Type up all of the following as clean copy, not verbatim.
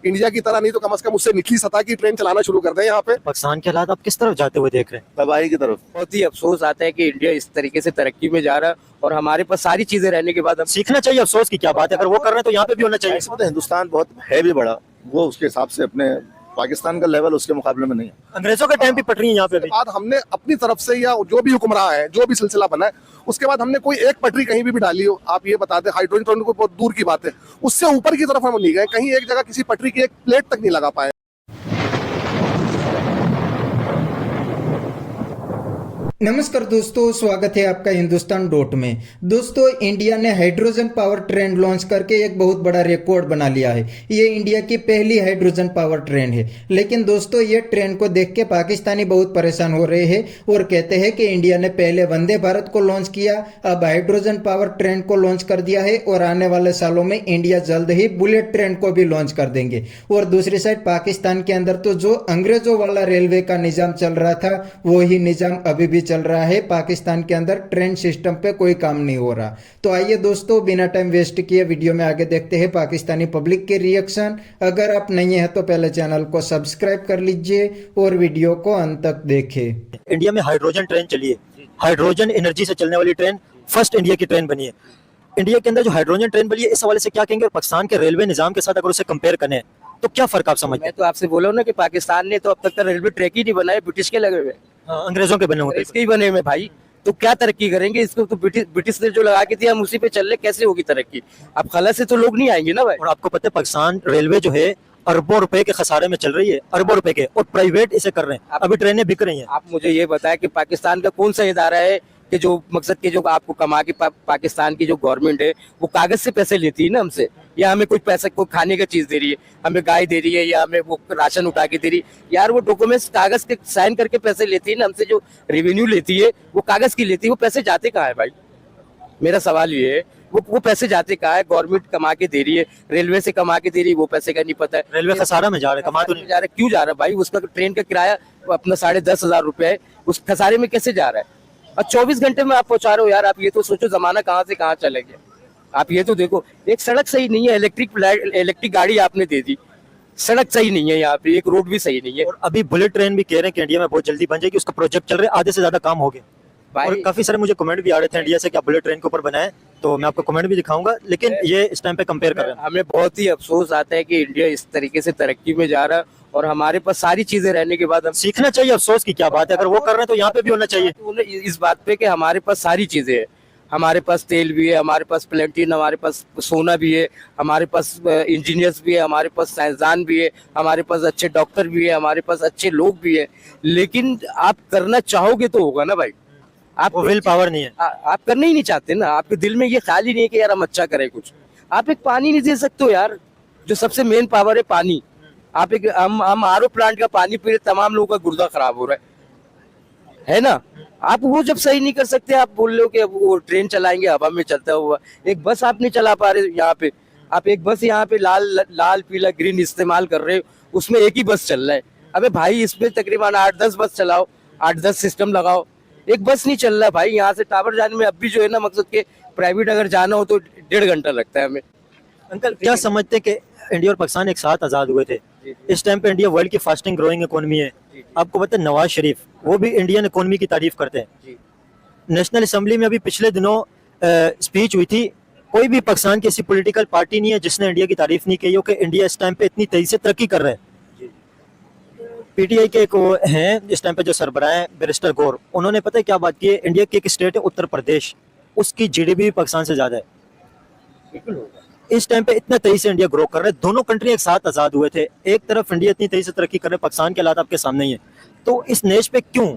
India की तरह नहीं तो कम से कम उससे निचली सतह की ट्रेन चलाना शुरू कर दें यहाँ पे। पाकिस्तान के हालात आप किस तरफ जाते हुए देख रहे हैं? तबाही की तरफ। बहुत ही अफसोस आता है कि इंडिया इस तरीके से तरक्की में जा रहा है और हमारे पास सारी चीजें रहने के बाद हम सीखना चाहिए, अफसोस की क्या बात है, अगर वो कर रहे हैं तो यहाँ पे भी होना चाहिए। ऐसा तो हिंदुस्तान बहुत है भी बड़ा, वो उसके हिसाब से अपने पाकिस्तान का लेवल उसके मुकाबले में नहीं है। अंग्रेजों के टाइम भी पटरी है यहाँ पे भी। बाद हमने अपनी तरफ से या जो भी हुक्मरान है, जो भी सिलसिला बना है, उसके बाद हमने कोई एक पटरी कहीं भी डाली हो, आप ये बता दें, हाइड्रोजन ट्रेन को बहुत दूर की बात है, उससे ऊपर की तरफ हम नहीं गए, कहीं एक जगह किसी पटरी की एक प्लेट तक नहीं लगा पाए। नमस्कार दोस्तों, स्वागत है आपका हिंदुस्तान डॉट में। दोस्तों, इंडिया ने हाइड्रोजन पावर ट्रेन लॉन्च करके एक बहुत बड़ा रिकॉर्ड बना लिया है। ये इंडिया की पहली हाइड्रोजन पावर ट्रेन है। लेकिन दोस्तों, ये ट्रेन को देख के पाकिस्तानी बहुत परेशान हो रहे हैं और कहते हैं कि इंडिया ने पहले वंदे भारत को लॉन्च किया, अब हाइड्रोजन पावर ट्रेन को लॉन्च कर दिया है और आने वाले सालों में इंडिया जल्द ही बुलेट ट्रेन को भी लॉन्च कर देंगे। और दूसरी साइड पाकिस्तान के अंदर तो जो अंग्रेजों वाला रेलवे का निजाम चल रहा था, वो ही निजाम अभी भी चल रहा है। पाकिस्तान के अंदर ट्रेन सिस्टम पे कोई काम नहीं हो रहा। तो आइए दोस्तों, बिना टाइम वेस्ट किए वीडियो में आगे देखते हैं पाकिस्तानी पब्लिक के रिएक्शन। अगर आप नहीं है तो पहले चैनल को सब्सक्राइब कर लीजिए और वीडियो को अंत तक देखें। इंडिया में हाइड्रोजन ट्रेन चली है, हाइड्रोजन एनर्जी से चलने वाली ट्रेन फर्स्ट इंडिया की ट्रेन बनी है। इंडिया के अंदर जो हाइड्रोजन ट्रेन बनी है, इस हवाले से क्या कहेंगे? और पाकिस्तान के रेलवे निजाम के साथ अगर उसे कंपेयर करें तो क्या फर्क आप समझते मैं हैं? तो आपसे बोला हूं ना कि पाकिस्तान ने तो अब तक का रेलवे ट्रैक ही नहीं बनाया, ब्रिटिश के लगे हुए हैं। हाँ, अंग्रेजों के बने होते इसके ही बने हुए भाई, तो क्या तरक्की करेंगे? इसको तो ब्रिटिश ने जो लगा के दिया हम उसी पे चल रहे, कैसे होगी तरक्की? अब खला से तो लोग नहीं आएंगे ना भाई। और आपको पता है पाकिस्तान रेलवे जो है अरबों रुपए के खसारे में चल रही है, अरबों रुपए के, और प्राइवेट इसे कर रहे हैं। अभी ट्रेनें बिक रही हैं। आप मुझे ये बताएं कि पाकिस्तान का कौन सा इदारा है कि जो मकसद के जो आपको कमा के पाकिस्तान की जो गवर्नमेंट है वो कागज से पैसे लेती है ना हमसे, या हमें कोई पैसा कोई खाने का चीज दे रही है, हमें गाय दे रही है या हमें वो राशन उठा के दे रही है। यार वो डॉक्यूमेंट्स कागज के साइन करके पैसे लेती है ना हमसे, जो रेवेन्यू लेती है वो कागज की लेती है। वो पैसे जाते कहाँ है भाई? मेरा सवाल ये है, वो पैसे जाते कहाँ है? गवर्नमेंट कमा के दे रही है, रेलवे से कमा के दे रही है, वो पैसे का नहीं पता है। रेलवे खसारा में जा रहे, कमा तो नहीं जा रहा है। क्यों जा रहा है भाई? उसका ट्रेन का किराया अपना 10,500 रुपए है, उस खसारे में कैसे जा रहा है? और 24 घंटे में आप पहुंचा रहे हो। यार आप ये तो सोचो, जमाना कहाँ से कहाँ चले गया। आप ये तो देखो, एक सड़क सही नहीं है, इलेक्ट्रिक गाड़ी आपने दे दी, सड़क सही नहीं है यहाँ पे, एक रोड भी सही नहीं है। और अभी बुलेट ट्रेन भी कह रहे हैं कि इंडिया में बहुत जल्दी बन जाएगी, उसका प्रोजेक्ट चल रहा है, आधे से ज्यादा काम हो गया। और काफी सारे मुझे कमेंट भी आ रहे थे इंडिया से कि आप बुलेट ट्रेन के ऊपर बनाए, तो मैं आपको कमेंट भी दिखाऊंगा, लेकिन ये इस टाइम पे कंपेयर कर रहे हैं। हमें बहुत ही अफसोस आता है कि इंडिया इस तरीके से तरक्की में जा रहा है और हमारे पास सारी चीजें रहने के बाद हम सीखना चाहिए, अफसोस की क्या बात है, अगर वो कर रहे हैं तो यहाँ पे भी होना चाहिए। इस बात पे कि हमारे पास सारी चीजें हैं। हमारे पास तेल भी है, हमारे पास प्लेटिन, हमारे पास सोना भी है, हमारे पास इंजीनियर्स भी है, हमारे पास साइंसदान भी है, हमारे पास अच्छे डॉक्टर भी है, हमारे पास अच्छे लोग भी है। लेकिन आप करना चाहोगे तो होगा ना भाई। आप विल पावर नहीं है। आप करना ही नहीं चाहते ना, आपके दिल में ये ख्याल ही नहीं है कि यार हम अच्छा करें कुछ। आप एक पानी नहीं दे सकते हो यार, जो सबसे मेन पावर है पानी। आप एक हम आरओ प्लांट का पानी पी रहे, तमाम लोगों का गुर्दा खराब हो रहा है ना। आप वो जब सही नहीं कर सकते, आप बोल रहे हो कि अब वो ट्रेन चलाएंगे हवा में चलता हुआ। एक बस आप नहीं चला पा रहे यहाँ पे, आप एक बस यहाँ पे लाल पीला ग्रीन इस्तेमाल कर रहे हो, उसमें एक ही बस चल रहा है। अबे भाई, इसमें तकरीबन 8-10 बस चलाओ, 8-10 सिस्टम लगाओ। एक बस नहीं चल रहा है भाई। यहाँ से टावर जाने में अब भी जो है ना, मकसद के प्राइवेट अगर जाना हो तो 1.5 घंटा लगता है हमें। अंकल, क्या समझते हैं कि इंडिया और पाकिस्तान एक साथ आजाद हुए थे? इस टाइम पे इंडिया वर्ल्ड की फास्टिंग ग्रोइंग इकोनॉमी है। आपको पता है नवाज शरीफ, वो भी इंडियन इकोनॉमी की तारीफ करते हैं। नेशनल असेंबली में अभी पिछले दिनों स्पीच हुई थी, कोई भी पाकिस्तान की ऐसी पॉलिटिकल पार्टी नहीं है जिसने इंडिया की तारीफ नहीं की हो कि इंडिया इस टाइम पे इतनी तेजी से तरक्की कर रहा है। पीटीआई के एक हैं इस टाइम पे जो सरबराह हैं बैरिस्टर गौर, उन्होंने पता है क्या बात की है? इंडिया की एक स्टेट है उत्तर प्रदेश, उसकी जीडीपी भी पाकिस्तान से ज्यादा है। इस टाइम पे इतना तेजी से इंडिया ग्रो कर रहा है। दोनों कंट्री एक साथ आजाद हुए थे, एक तरफ इंडिया इतनी तेजी से तरक्की कर रहा है, पाकिस्तान के हालात आपके सामने ही है। तो इस नेश पे क्यों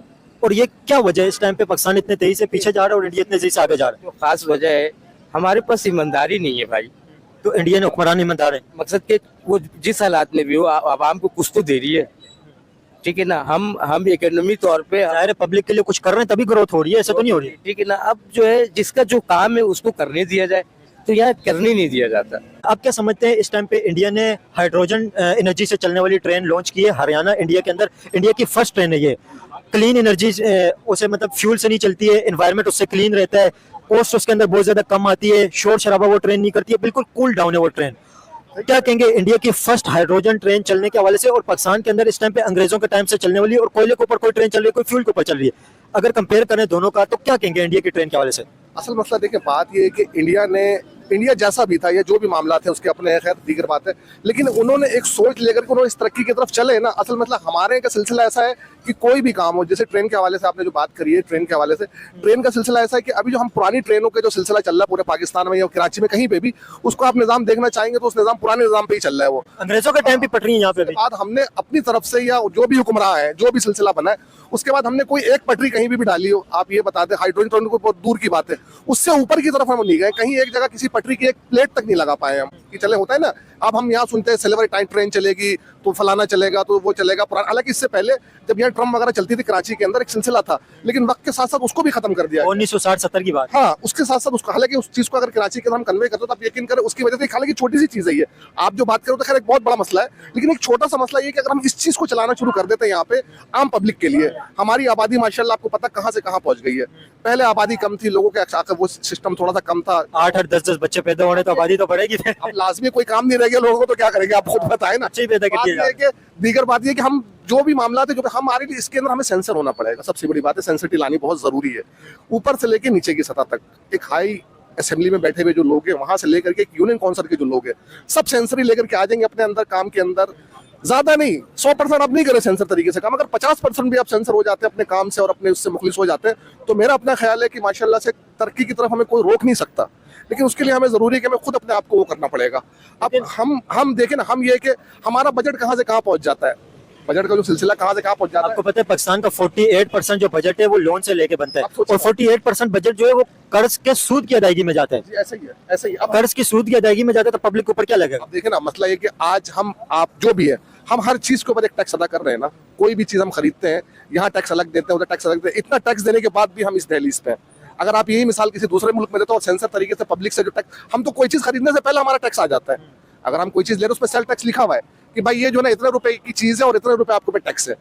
और ये क्या वजह है इस टाइम पे पाकिस्तान इतने तेजी से पीछे जा रहा है और इंडिया इतने तेजी से आगे जा रहा है? जो खास वजह है, हमारे पास ईमानदारी नहीं है भाई। तो इंडियन हुक्मरान ईमानदार है, मकसद के वो जिस हालात में भी हो आवाम को कुछ तो दे रही है, ठीक है ना। हम इकोनॉमी तौर पे जाहिर है पब्लिक के लिए कुछ कर रहे हैं तभी ग्रोथ हो रही है, ऐसा तो नहीं हो रही। ठीक है ना। अब जो है जिसका जो काम है उसको करने दिया जाए, तो यहाँ करने नहीं दिया जाता। आप क्या समझते हैं इस टाइम पे इंडिया ने हाइड्रोजन एनर्जी से चलने वाली ट्रेन लॉन्च की है हरियाणा इंडिया के अंदर, इंडिया की फर्स्ट ट्रेन है ये। क्लीन एनर्जी उसे मतलब फ्यूल से नहीं चलती है, एनवायरनमेंट उससे क्लीन रहता है, कॉस्ट उसके अंदर बहुत ज्यादा कम आती है, शोर शराबा वो ट्रेन नहीं करती है, बिल्कुल कूल डाउन है वो ट्रेन। क्या कहेंगे इंडिया की फर्स्ट हाइड्रोजन ट्रेन चलने के हवाले से, और पाकिस्तान के अंदर इस टाइम पे अंग्रेजों के टाइम से चलने वाली और कोयले के ऊपर कोई ट्रेन चल रही है, कोई फ्यूल के ऊपर चल रही है, अगर कंपेयर करें दोनों का तो क्या कहेंगे इंडिया की ट्रेन के हवाले से? असल मसला देखिए, बात ये है कि इंडिया जैसा भी था, या जो भी मामला थे उसके अपने खैर दीगर बात है, लेकिन उन्होंने एक सोच लेकर के उन्होंने इस तरक्की की तरफ चले ना। असल मतलब हमारे का सिलसिला ऐसा है कि कोई भी काम हो, जैसे ट्रेन के हवाले से आपने जो बात करी है, ट्रेन के हवाले से, ट्रेन का सिलसिला ऐसा है कि अभी जो हम पुरानी ट्रेनों के जो सिलसिला चल रहा है पूरे पाकिस्तान में या कराची में कहीं पे भी, उसको आप निजाम देखना चाहेंगे तो उस निजाम पुराने निजाम पे ही चल रहा है। वो अंग्रेजों के टाइम भी पटरी है यहाँ पे भी। बाद हमने अपनी तरफ से या जो भी हुक्मरान है, जो भी सिलसिला बना है, उसके बाद हमने कोई एक पटरी कहीं भी डाली हो, आप ये बता दें, हाइड्रोजन ट्रेन को बहुत दूर की बात है, उससे ऊपर की तरफ हम नहीं गए, कहीं एक जगह किसी पटरी की एक प्लेट तक नहीं लगा पाए हम कि चले। होता है ना, अब हम यहाँ सुनते हैं सिल्वर टाइम ट्रेन चलेगी तो फलाना चलेगा तो वो चलेगा, हालांकि इससे पहले जब यहाँ ट्रम वगैरह चलती थी कराची के अंदर एक सिलसिला था, लेकिन वक्त के साथ साथ उसको भी खत्म कर दिया 1960-70 की बात। हाँ, उसके साथ साथ उसको, हालांकि उस चीज को अगर कराची के अंदर हम कन्वे करते हो तो आप यकीन करें उसकी वजह से, हालांकि छोटी सी चीज है ये, आप जो बात करो तो खैर एक बहुत बड़ा मसला है, लेकिन एक छोटा सा मसला ये कि अगर हम इस चीज को चलाना शुरू कर देते हैं यहाँ पे आम पब्लिक के लिए, हमारी आबादी माशाल्लाह आपको पता कहाँ से कहाँ पहुंच गई है। पहले आबादी कम थी, लोगों के वो सिस्टम थोड़ा सा कम था, 8-8 10-10 बच्चे पैदा होने तो आबादी तो बढ़ेगी। अब लाजमी कोई काम नहीं रह गया लोगों को तो क्या करेंगे, आप खुद बताएं ना। बच्चे ही पैदा कर दिए जा रहे हैं। दीगर बात ये कि हम जो भी मामला थे, जो हमारे लिए इसके अंदर हमें सेंसर होना पड़ेगा, सबसे बड़ी बात है सेंसिटिविटी लानी बहुत जरूरी है, ऊपर से लेके नीचे की सतह तक। एक हाई असेंबली में बैठे हुए जो लोग हैं, वहां से लेकर के यूनियन काउंसिल के जो लोग हैं, सब सेंसर ही लेकर के आ जाएंगे अपने अंदर काम के अंदर। ज्यादा नहीं, 100% आप नहीं करें सेंसर तरीके से काम, अगर 50% भी आप सेंसर हो जाते हैं अपने काम से और अपने उससे मुखलिस हो जाते हैं, तो मेरा अपना ख्याल है कि माशाल्लाह से तरक्की की तरफ हमें कोई रोक नहीं सकता। लेकिन उसके लिए हमें जरूरी है कि हमें खुद अपने आप को वो करना पड़ेगा। अब हम देखें ना, हम ये कि हमारा बजट कहाँ से कहाँ पहुंच जाता है, बजट का जो सिलसिला कहाँ से कहाँ पहुंच जाता है। आपको पता है पाकिस्तान का 48% जो बजट है वो लोन से लेके बनता है, आप सोचिए। और 48% बजट जो है वो कर्ज के सूद की अदायगी में जाता है। जी, ऐसा ही है, ऐसा ही। अब कर्ज की सूद की अदायगी में जाता है तो पब्लिक के ऊपर क्या लगेगा? अब देखें ना, मसला ये कि आज आप जो भी है, हम हर चीज के ऊपर एक टैक्स अदा कर रहे हैं ना। कोई भी चीज हम खरीदते हैं, यहाँ टैक्स अलग देते हैं, उधर टैक्स अलग देते हैं, इतना टैक्स देने के बाद भी हम इस दहलीज पे हैं। अगर आप यही मिसाल किसी दूसरे मुल्क में देते हो, सेंसर तरीके से पब्लिक से जो टैक्स, हम तो कोई चीज खरीदने से पहले हमारा टैक्स आ जाता है। अगर हम कोई चीज ले रहे हैं उसमें सेल टैक्स लिखा हुआ है कि भाई ये जो ना इतने रुपए की चीज है और इतने रुपए आपको पे टैक्स है।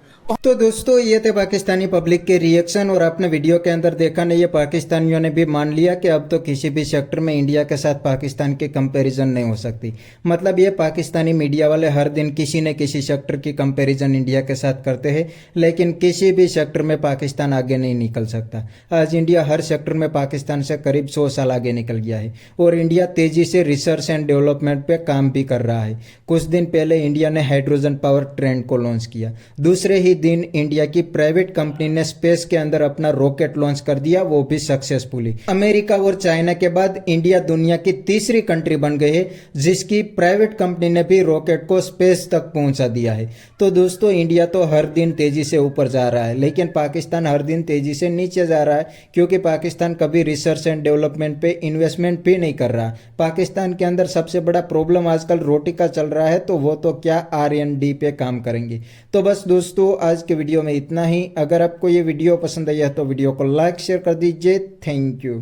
तो दोस्तों ये थे पाकिस्तानी पब्लिक के रिएक्शन, और आपने वीडियो के अंदर देखा नहीं, ये पाकिस्तानियों ने भी मान लिया कि अब तो किसी भी सेक्टर में इंडिया के साथ पाकिस्तान की कंपैरिजन नहीं हो सकती। मतलब ये पाकिस्तानी मीडिया वाले हर दिन किसी न किसी सेक्टर की कंपैरिजन इंडिया के साथ करते हैं, लेकिन किसी भी सेक्टर में पाकिस्तान आगे नहीं निकल सकता। आज इंडिया हर सेक्टर में पाकिस्तान से करीब 100 साल आगे निकल गया है, और इंडिया तेजी से रिसर्च एंड डेवलपमेंट पे काम भी कर रहा है। कुछ दिन पहले इंडिया ने हाइड्रोजन पावर ट्रेन को लॉन्च किया, दूसरे ही दिन इंडिया की प्राइवेट कंपनी ने स्पेस के अंदर अपना रॉकेट लॉन्च कर दिया, वो भी सक्सेसफुली। अमेरिका और चाइना के बाद इंडिया दुनिया की तीसरी कंट्री बन गई है जिसकी प्राइवेट कंपनी ने भी रॉकेट को स्पेस तक पहुंचा दिया है। तो दोस्तों इंडिया तो हर दिन तेजी से ऊपर जा रहा है, लेकिन पाकिस्तान हर दिन तेजी से नीचे जा रहा है, क्योंकि पाकिस्तान कभी रिसर्च एंड डेवलपमेंट पे इन्वेस्टमेंट भी नहीं कर रहा। पाकिस्तान के अंदर सबसे बड़ा प्रॉब्लम आजकल रोटी का चल रहा है, तो वो तो क्या R&D पे काम करेंगे। तो बस दोस्तों आज के वीडियो में इतना ही। अगर आपको ये वीडियो पसंद आया तो वीडियो को लाइक शेयर कर दीजिए। Thank you.